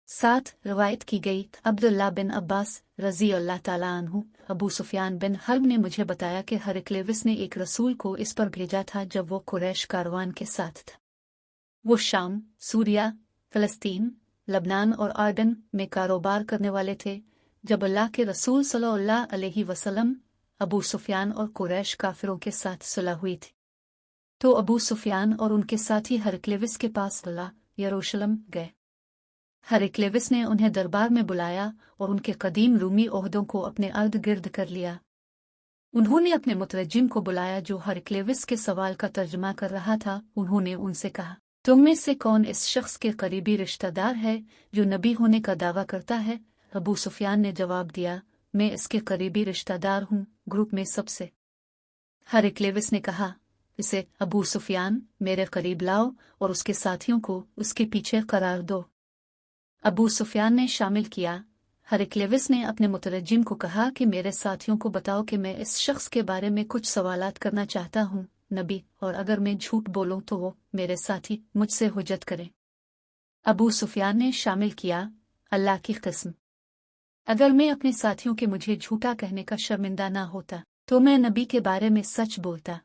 साथ रवायत की गई अब्दुल्ला बिन अब्बास रजी अल्लाह ताला अन्हु अबू सुफियान बिन हर्ब ने मुझे बताया कि हरक्लेविस ने एक रसूल को इस पर भेजा था जब वो कुरैश कारवान के साथ था। वो शाम, सूरिया, फ़लस्तीन, लबनान और आर्डन में कारोबार करने वाले थे जब अल्लाह के रसूल सल्लल्लाहु अलैहि वसल्लम अबू सुफियान और कुरैश काफिरों के साथ सुलह हुई थी। तो अबू सुफियान और उनके साथी हरक्लेविस के पास यरूशलेम गए। हरक्लेविस ने उन्हें दरबार में बुलाया और उनके कदीम रूमी ओहदों को अपने अर्द गिर्द कर लिया। उन्होंने अपने मुतरज्जिम को बुलाया जो हरक्लेविस के सवाल का तर्जुमा कर रहा था। उन्होंने उनसे कहा, तुम में से कौन इस शख्स के करीबी रिश्तेदार है जो नबी होने का दावा करता है? अबू सुफियान ने जवाब दिया, मैं इसके करीबी रिश्तेदार हूँ, ग्रुप में सबसे। हरक्लेविस ने कहा, इसे अबू सुफियान मेरे करीब लाओ और उसके साथियों को उसके पीछे करार दो। अबू सुफियान ने शामिल किया। हरक्लेविस ने अपने मुतरज्जिम को कहा कि मेरे साथियों को बताओ कि मैं इस शख्स के बारे में कुछ सवालात करना चाहता हूँ नबी, और अगर मैं झूठ बोलूँ तो वो मेरे साथी मुझसे हुज्जत करें। अबू सुफियान ने शामिल किया, अल्लाह की कसम, अगर मैं अपने साथियों के मुझे झूठा कहने का शर्मिंदा ना होता तो मैं नबी के बारे में सच बोलता।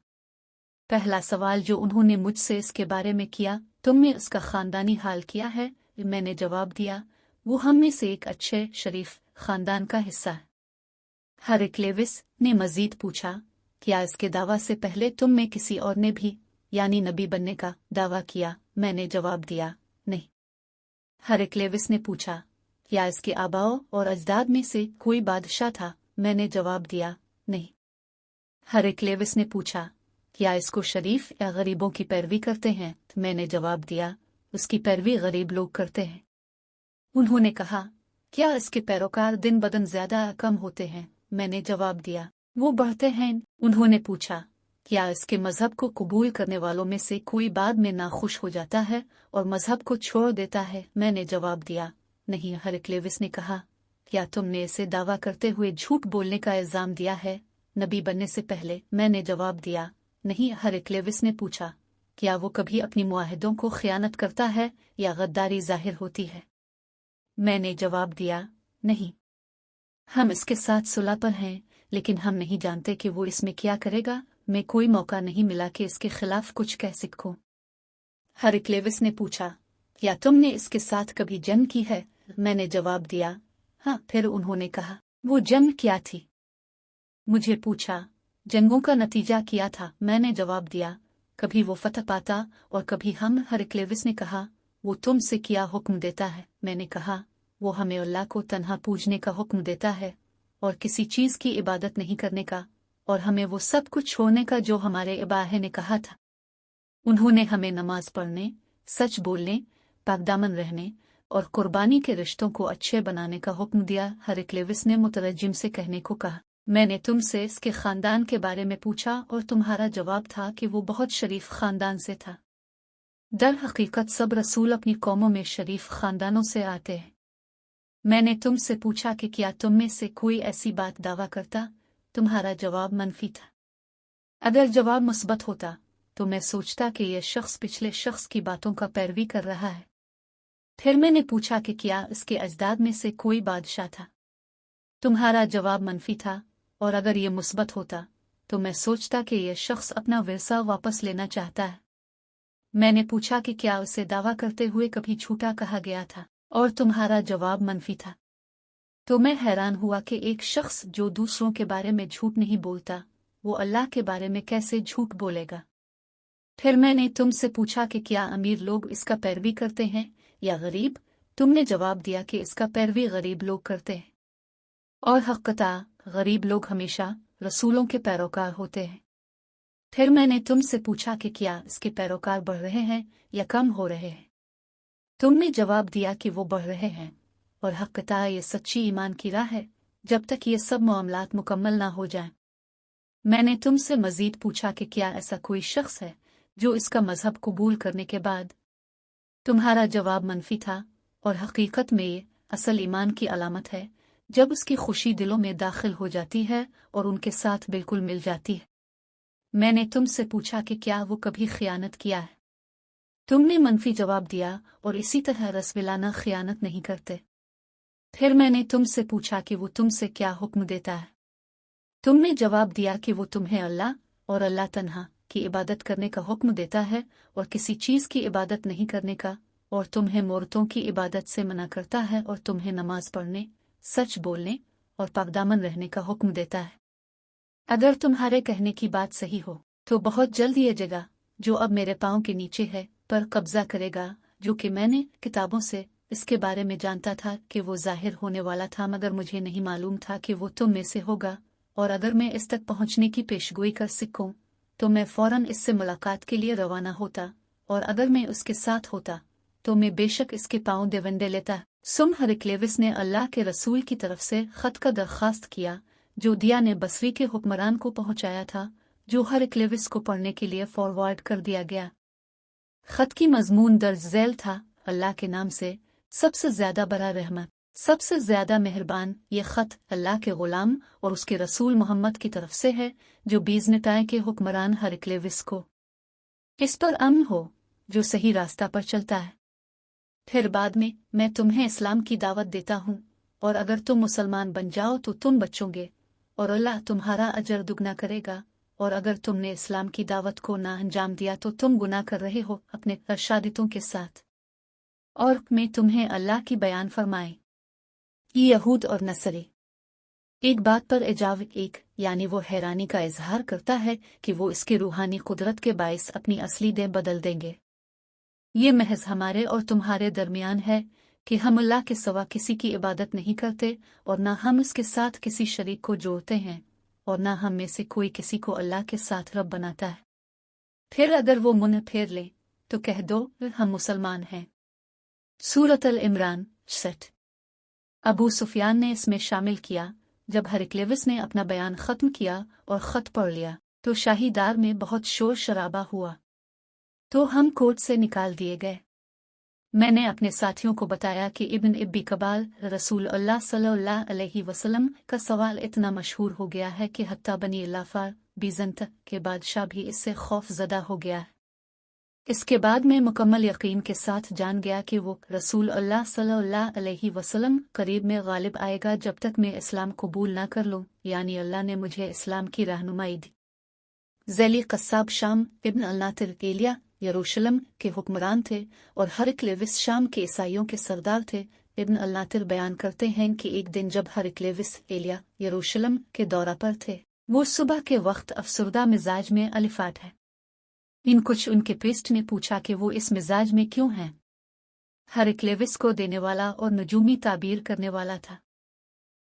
पहला सवाल जो उन्होंने मुझसे इसके बारे में किया, तुमने उसका खानदानी हाल किया है? मैंने जवाब दिया, वो हम में से एक अच्छे शरीफ खानदान का हिस्सा है। हरक्लेविस ने मजीद पूछा, क्या इसके दावा से पहले तुम में किसी और ने भी यानी नबी बनने का दावा किया? मैंने जवाब दिया, नहीं। हरक्लेविस ने पूछा, क्या इसके आबाओ और अजदाद में से कोई बादशाह था? मैंने जवाब दिया, नहीं। हरक्लेविस ने पूछा, क्या इसको शरीफ या गरीबों की पैरवी करते हैं? मैंने जवाब दिया, उसकी पैरवी गरीब लोग करते हैं। उन्होंने कहा, क्या इसके पैरोकार दिन बदन ज्यादा कम होते हैं? मैंने जवाब दिया, वो बढ़ते हैं। उन्होंने पूछा, क्या इसके मजहब को कबूल करने वालों में से कोई बाद में नाखुश हो जाता है और मजहब को छोड़ देता है? मैंने जवाब दिया, नहीं। हरक्लेविस ने कहा, क्या तुमने इसे दावा करते हुए झूठ बोलने का इल्जाम दिया है नबी बनने से पहले? मैंने जवाब दिया, नहीं। हरक्लेविस ने पूछा, क्या वो कभी अपनी मुआहिदों को खयानत करता है या गद्दारी जाहिर होती है? मैंने जवाब दिया, नहीं। हम इसके साथ सुलह पर हैं, लेकिन हम नहीं जानते कि वो इसमें क्या करेगा। मैं कोई मौका नहीं मिला कि इसके खिलाफ कुछ कह सकूं। हरक्लेविस ने पूछा, क्या तुमने इसके साथ कभी जंग की है? मैंने जवाब दिया, हाँ। फिर उन्होंने कहा, वो जंग क्या थी? मुझे पूछा, जंगों का नतीजा क्या था? मैंने जवाब दिया, कभी वो फतह पाता और कभी हम। हरक्लेविस ने कहा, वो तुमसे क्या हुक्म देता है? मैंने कहा, वो हमें अल्लाह को तन्हा पूजने का हुक्म देता है और किसी चीज की इबादत नहीं करने का, और हमें वो सब कुछ छोड़ने का जो हमारे इबाहे ने कहा था। उन्होंने हमें नमाज पढ़ने, सच बोलने, पाकदामन रहने और कुर्बानी के रिश्तों को अच्छे बनाने का हुक्म दिया। हरक्लेविस ने मुतरज्जिम से कहने को कहा, मैंने तुमसे इसके खानदान के बारे में पूछा और तुम्हारा जवाब था कि वो बहुत शरीफ खानदान से था। दर हकीकत सब रसूल अपनी कौमों में शरीफ खानदानों से आते हैं। मैंने तुमसे पूछा कि क्या तुम में से कोई ऐसी बात दावा करता? तुम्हारा जवाब मनफी था। अगर जवाब मुस्बत होता तो मैं सोचता कि यह शख्स पिछले शख्स की बातों का पैरवी कर रहा है। फिर मैंने पूछा कि क्या इसके अजदाद में से कोई बादशाह था? तुम्हारा जवाब मनफी था, और अगर ये मुस्बत होता तो मैं सोचता कि यह शख्स अपना विरसा वापस लेना चाहता है। मैंने पूछा कि क्या उसे दावा करते हुए कभी झूठा कहा गया था, और तुम्हारा जवाब मनफी था। तो मैं हैरान हुआ कि एक शख्स जो दूसरों के बारे में झूठ नहीं बोलता, वो अल्लाह के बारे में कैसे झूठ बोलेगा। फिर मैंने तुमसे पूछा कि क्या अमीर लोग इसका पैरवी करते हैं या गरीब? तुमने जवाब दिया कि इसका पैरवी गरीब लोग करते हैं, और हक़्क़ता गरीब लोग हमेशा रसूलों के पैरोकार होते हैं। फिर मैंने तुमसे पूछा कि क्या इसके पैरोकार बढ़ रहे हैं या कम हो रहे हैं? तुमने जवाब दिया कि वो बढ़ रहे हैं, और हक़्क़ता ये सच्ची ईमान की राह है जब तक ये सब मामलात मुकम्मल ना हो जाएं। मैंने तुमसे मजीद पूछा कि क्या ऐसा कोई शख्स है जो इसका मजहब कबूल करने के बाद? तुम्हारा जवाब मनफी था, और हकीकत में ये असल ईमान की अलामत है जब उसकी खुशी दिलों में दाखिल हो जाती है और उनके साथ बिल्कुल मिल जाती है। मैंने तुमसे पूछा कि क्या वो कभी खियानत किया है? तुमने मनफी जवाब दिया और इसी तरह रसविलाना खियानत नहीं करते। फिर मैंने तुमसे पूछा कि वो तुमसे क्या हुक्म देता है। तुमने जवाब दिया कि वो तुम्हें अल्लाह और अल्लाह तन्हा की इबादत करने का हुक्म देता है और किसी चीज़ की इबादत नहीं करने का, और तुम्हें मूर्तों की इबादत से मना करता है और तुम्हें नमाज पढ़ने, सच बोलने और पाकदामन रहने का हुक्म देता है। अगर तुम्हारे कहने की बात सही हो तो बहुत जल्द ये जगह जो अब मेरे पाँव के नीचे है पर कब्जा करेगा, जो कि मैंने किताबों से इसके बारे में जानता था कि वो जाहिर होने वाला था, मगर मुझे नहीं मालूम था कि वो तुम में से होगा। और अगर मैं इस तक पहुंचने की पेशगोई कर सकूं तो मैं फौरन इससे मुलाकात के लिए रवाना होता, और अगर मैं उसके साथ होता तो मैं बेशक इसके पाँव देवंदे लेता। सुम हरक्लेविस ने अल्लाह के रसूल की तरफ से खत का दरख्वास्त किया जो दिया ने बसरी के हुक्मरान को पहुंचाया था, जो हरक्लेविस को पढ़ने के लिए फॉरवर्ड कर दिया गया। खत की मजमून दर्ज झैल था, अल्लाह के नाम से सबसे ज्यादा बड़ा रहमत, सबसे ज्यादा मेहरबान। ये खत अल्लाह के गुलाम और उसके रसूल मोहम्मद की तरफ से है, जो बीजनताए के हुक्मरान हरक्लेविस को इस पर अमन हो जो सही रास्ता पर चलता है। फिर बाद में मैं तुम्हें इस्लाम की दावत देता हूँ, और अगर तुम मुसलमान बन जाओ तो तुम बचोगे और अल्लाह तुम्हारा अजर दुगना करेगा, और अगर तुमने इस्लाम की दावत को ना अंजाम दिया तो तुम गुनाह कर रहे हो अपने अर्शादितों के साथ। और मैं तुम्हें अल्लाह की बयान फरमाए। ये यहूद और नसरी एक बात पर एजाव एक यानी वो हैरानी का इजहार करता है कि वो इसके रूहानी कुदरत के बाइस अपनी असली देह बदल देंगे। ये महज हमारे और तुम्हारे दरमियान है कि हम अल्लाह के सिवा किसी की इबादत नहीं करते, और न हम उसके साथ किसी शरीक को जोड़ते हैं, और न हम में से कोई किसी को अल्लाह के साथ रब बनाता है। फिर अगर वो मुंह फेर ले तो कह दो हम मुसलमान हैं। सूरत अल इमरान 60। अबू सुफियान ने इसमें शामिल किया। जब हरक्लेविस ने अपना बयान ख़त्म किया और ख़त पढ़ लिया तो शाही दार में बहुत शोर शराबा हुआ, तो हम कोर्ट से निकाल दिए गए। मैंने अपने साथियों को बताया कि इब्न इब्बी कबाल रसूल अल्लाह सल्लल्लाहु अलैहि वसल्लम का सवाल इतना मशहूर हो गया है कि हत्ता बनी लाफार बीजंत के बादशाह भी इससे खौफ ज़दा हो गया है। इसके बाद मैं मुकम्मल यकीन के साथ जान गया कि वो रसूल अल्लाह सल्लल्लाहु अलैहि वसल्लम करीब में गालिब आएगा जब तक मैं इस्लाम कबूल ना कर लूँ, यानी अल्लाह ने मुझे इस्लाम की रहनुमाई दी। ज़ैली कस्साब शाम इब्न अल-नातिर एलिया यरूशलेम के हुक्मरान थे और हरक्लेविस शाम के ईसाइयों के सरदार थे। इब्न अल-नातिर बयान करते हैं कि एक दिन जब हरक्लेविस एलिया यरूशलेम के दौरा पर थे, वो सुबह के वक्त अफसरदा मिजाज में अलिफाट है। इन कुछ उनके प्रीस्ट ने पूछा कि वो इस मिजाज में क्यों हैं। हरक्लेविस को देने वाला और नजूमी ताबीर करने वाला था।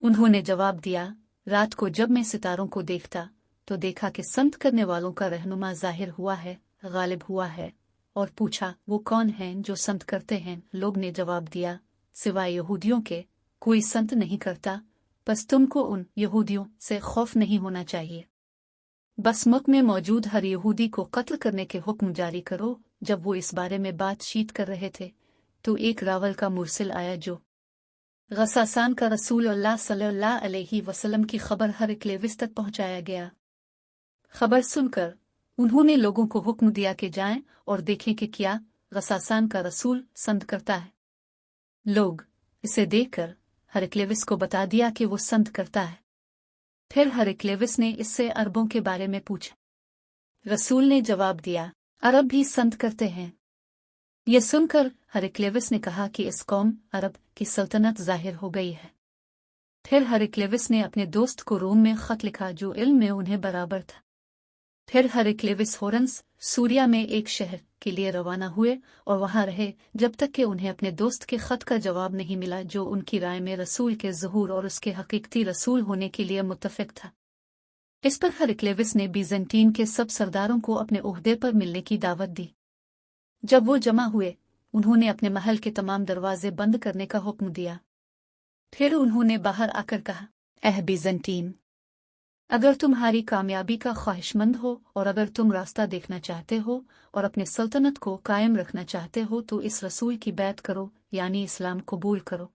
उन्होंने जवाब दिया, रात को जब मैं सितारों को देखता तो देखा कि संत करने वालों का रहनुमा जाहिर हुआ है, गालिब हुआ है। और पूछा, वो कौन हैं जो संत करते हैं? लोग ने जवाब दिया, सिवाय यहूदियों के कोई संत नहीं करता, बस तुमको उन यहूदियों से खौफ नहीं होना चाहिए। बस मुल्क में मौजूद हर यहूदी को कत्ल करने के हुक्म जारी करो। जब वो इस बारे में बातचीत कर रहे थे तो एक रावल का मुरसिल आया जो गसासान का रसूल अल्लाह सल्लल्लाहु अलैहि वसल्लम की खबर हरक्लेविस तक पहुंचाया गया। खबर सुनकर उन्होंने लोगों को हुक्म दिया कि जाएं और देखें कि क्या गसासान का रसूल संत करता है। लोग इसे देखकर हरक्लेविस को बता दिया कि वो संत करता है। फिर हरक्लेविस ने इससे अरबों के बारे में पूछा। रसूल ने जवाब दिया, अरब भी संत करते हैं। यह सुनकर हरक्लेविस ने कहा कि इस कौम अरब की सल्तनत जाहिर हो गई है। फिर हरक्लेविस ने अपने दोस्त को रोम में खत लिखा जो इल्म में उन्हें बराबर था। फिर हरक्लेविस होरंस सूरिया में एक शहर के लिए रवाना हुए और वहां रहे जब तक कि उन्हें अपने दोस्त के खत का जवाब नहीं मिला, जो उनकी राय में रसूल के ज़हूर और उसके हकीकती रसूल होने के लिए मुत्तफिक था। इस पर हरक्लेविस ने बीजेंटीन के सब सरदारों को अपने ओहदे पर मिलने की दावत दी। जब वो जमा हुए उन्होंने अपने महल के तमाम दरवाजे बंद करने का हुक्म दिया। फिर उन्होंने बाहर आकर कहा, ऐ बीजेंटीन, अगर तुम्हारी कामयाबी का ख्वाहिशमंद हो और अगर तुम रास्ता देखना चाहते हो और अपने सल्तनत को कायम रखना चाहते हो तो इस रसूल की बैत करो, यानी इस्लाम कबूल करो।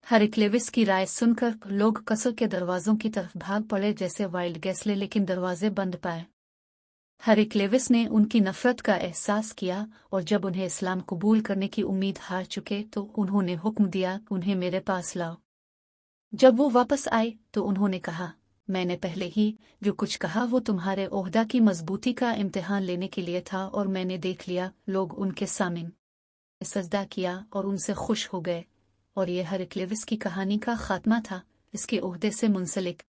हरक्लेविस की राय सुनकर लोग कसर के दरवाजों की तरफ भाग पड़े जैसे वाइल्ड गैसले, लेकिन दरवाजे बंद पाए। हेराक्लियस ने उनकी नफरत का एहसास किया और जब उन्हें इस्लाम कबूल करने की उम्मीद हार चुके तो उन्होंने हुक्म दिया उन्हें मेरे पास लाओ। जब वो वापस आए तो उन्होंने कहा, मैंने पहले ही जो कुछ कहा वो तुम्हारे ओहदा की मजबूती का इम्तिहान लेने के लिए था और मैंने देख लिया। लोग उनके सामने सजदा किया और उनसे खुश हो गए। और ये हेराक्लियस की कहानी का खात्मा था। इसके ओहदे से मुंसलिक